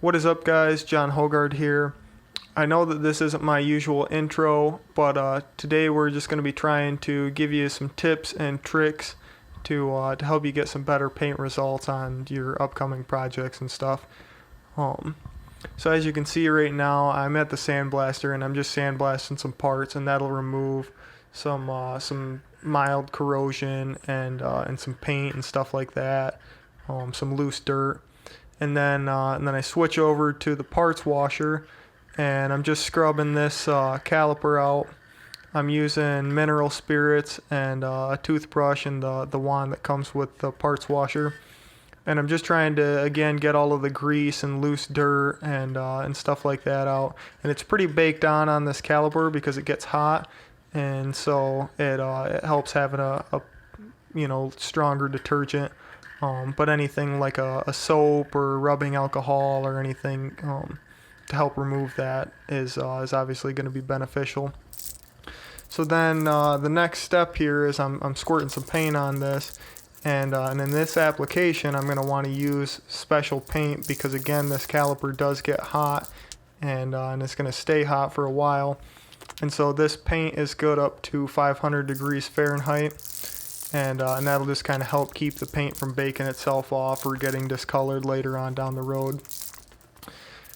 What is up, guys? John Hogard here. I know that this isn't my usual intro, but today we're just going to be trying to give you some tips and tricks to help you get some better paint results on your upcoming projects and stuff. So as you can see right now, I'm at the sandblaster and I'm just sandblasting some parts, and that'll remove some mild corrosion and some paint and stuff like that, some loose dirt. And then I switch over to the parts washer, and I'm just scrubbing this caliper out. I'm using mineral spirits and a toothbrush and the wand that comes with the parts washer. And I'm just trying to, again, get all of the grease and loose dirt and stuff like that out. And it's pretty baked on this caliper because it gets hot, and so it helps having a stronger detergent. But anything like a soap or rubbing alcohol or anything to help remove that is obviously going to be beneficial. So then the next step here is I'm squirting some paint on this, and in this application I'm going to want to use special paint because, again, this caliper does get hot, and it's going to stay hot for a while. And so this paint is good up to 500 degrees Fahrenheit. And that'll just kind of help keep the paint from baking itself off or getting discolored later on down the road.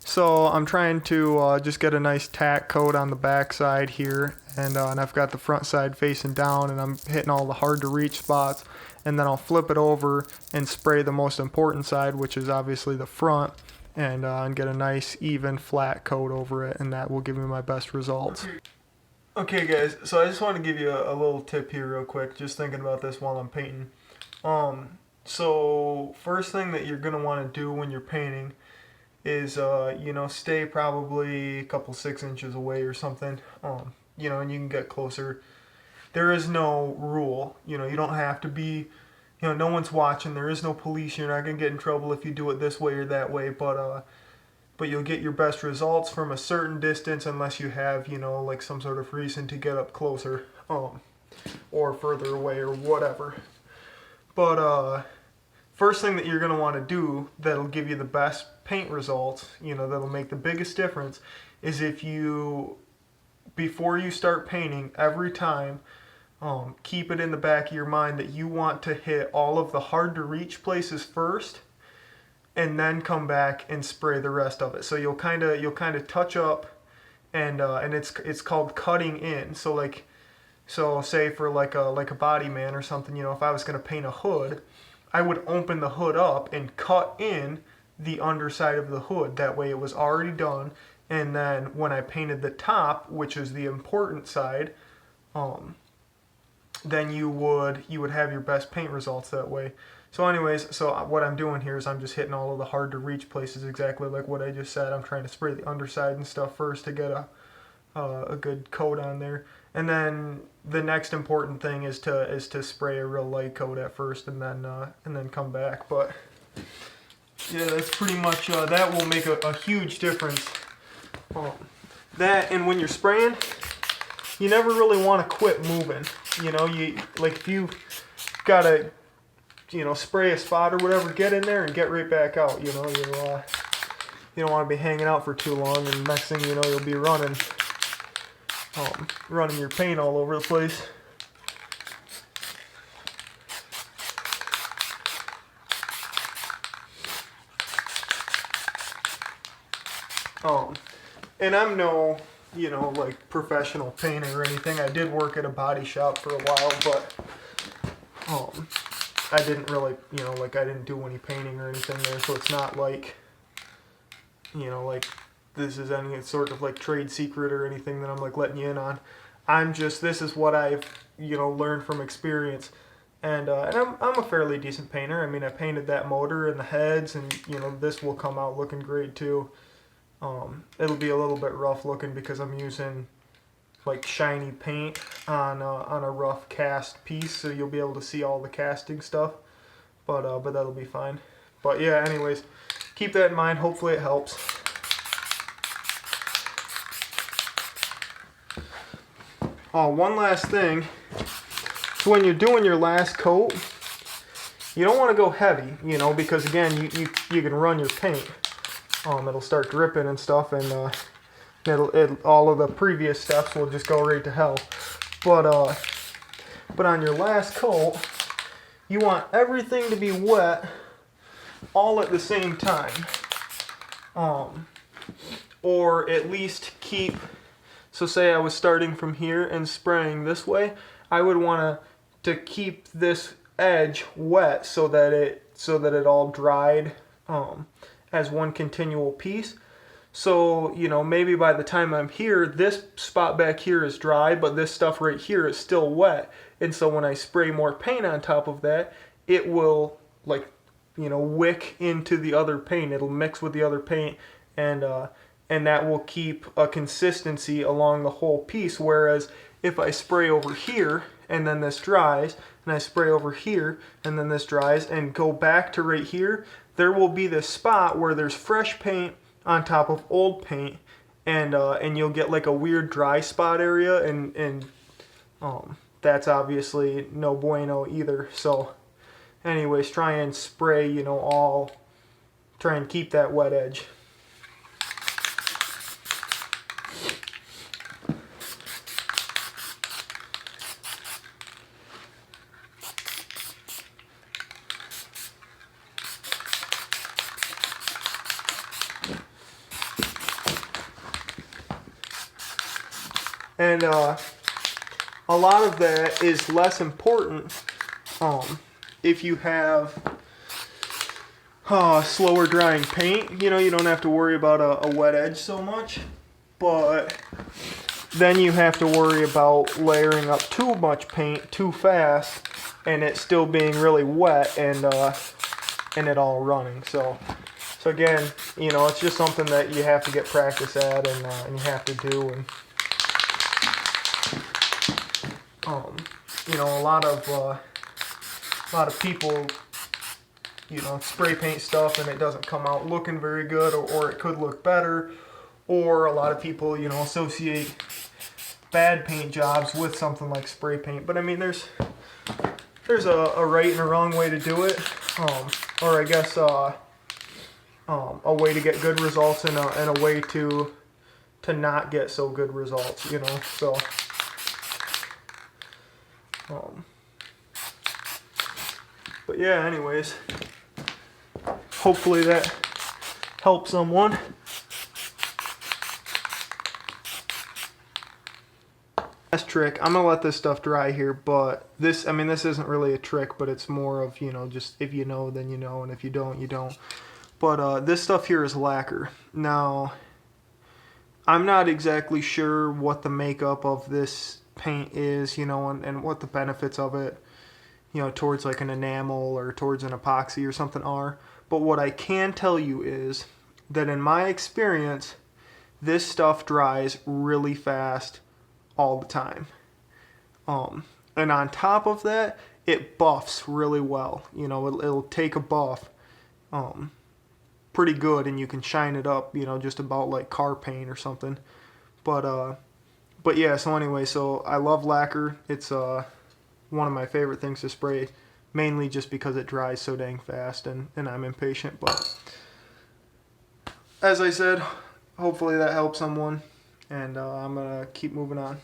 So I'm trying to just get a nice tack coat on the back side here, and I've got the front side facing down, and I'm hitting all the hard to reach spots, and then I'll flip it over and spray the most important side, which is obviously the front, and get a nice even flat coat over it, and that will give me my best results. Okay guys, so I just want to give you a little tip here real quick, just thinking about this while I'm painting. So first thing that you're going to want to do when you're painting is, stay probably a couple 6 inches away or something, and you can get closer. There is no rule, you don't have to be, no one's watching, there is no police, you're not going to get in trouble if you do it this way or that way, but you'll get your best results from a certain distance unless you have, like some sort of reason to get up closer, or further away or whatever. But first thing that you're going to want to do that'll give you the best paint results, that'll make the biggest difference, is if you, before you start painting, every time, keep it in the back of your mind that you want to hit all of the hard to reach places first, and then come back and spray the rest of it. So you'll kind of touch up, and it's called cutting in. So say for like a body man or something, if I was going to paint a hood, I would open the hood up and cut in the underside of the hood. That way it was already done, and then when I painted the top, which is the important side, then you would have your best paint results that way. So anyways, so what I'm doing here is I'm just hitting all of the hard to reach places exactly like what I just said. I'm trying to spray the underside and stuff first to get a good coat on there. And then the next important thing is to spray a real light coat at first, and then come back. But yeah, that's pretty much that will make a huge difference. That, and when you're spraying, you never really want to quit moving. If you gotta spray a spot or whatever, get in there and get right back out. You don't want to be hanging out for too long, and next thing you know, you'll be running your paint all over the place. And I'm no, professional painter or anything. I did work at a body shop for a while, but I didn't really, I didn't do any painting or anything there, so it's not like, this is any sort of trade secret or anything that I'm letting you in on. This is what I've, learned from experience. And I'm a fairly decent painter. I mean, I painted that motor and the heads, and, this will come out looking great too. It'll be a little bit rough looking because I'm using shiny paint on a rough cast piece, so you'll be able to see all the casting stuff, but that'll be fine. But yeah, anyways, keep that in mind. Hopefully it helps. One last thing, so when you're doing your last coat, you don't want to go heavy, because again, you can run your paint. it'll start dripping and stuff, and all of the previous steps will just go right to hell. But on your last coat, you want everything to be wet all at the same time, or at least keep. So say I was starting from here and spraying this way, I would want to keep this edge wet so that it all dried as one continual piece. So, you know, maybe by the time I'm here, this spot back here is dry, but this stuff right here is still wet. And so when I spray more paint on top of that, it will, like, you know, wick into the other paint. It'll mix with the other paint, and that will keep a consistency along the whole piece. Whereas if I spray over here and then this dries, and I spray over here and then this dries, and go back to right here, there will be this spot where there's fresh paint on top of old paint, and you'll get like a weird dry spot area, and that's obviously no bueno either. So anyways, try and spray, you know, try and keep that wet edge. And a lot of that is less important if you have slower drying paint. You know, you don't have to worry about a wet edge so much, but then you have to worry about layering up too much paint too fast and it still being really wet and it all running. So again, you know, it's just something that you have to get practice at, and you have to do. And you know, a lot of people, you know, spray paint stuff and it doesn't come out looking very good, or it could look better, or a lot of people, you know, associate bad paint jobs with something like spray paint. But I mean, there's a right and a wrong way to do it, or I guess a way to get good results and a way to not get so good results, you know. So but yeah, anyways, hopefully that helps someone. Last trick, I'm gonna let this stuff dry here, but this isn't really a trick, but it's more of, you know, just if you know, then you know, and if you don't, you don't. But this stuff here is lacquer. Now, I'm not exactly sure what the makeup of this paint is, you know, and what the benefits of it, you know, towards like an enamel or towards an epoxy or something are. But what I can tell you is that in my experience, this stuff dries really fast all the time. And on top of that, it buffs really well. You know, it'll take a buff pretty good, and you can shine it up, you know, just about like car paint or something. But yeah, so anyway, so I love lacquer. It's one of my favorite things to spray, mainly just because it dries so dang fast, and I'm impatient. But as I said, hopefully that helps someone, and I'm gonna keep moving on.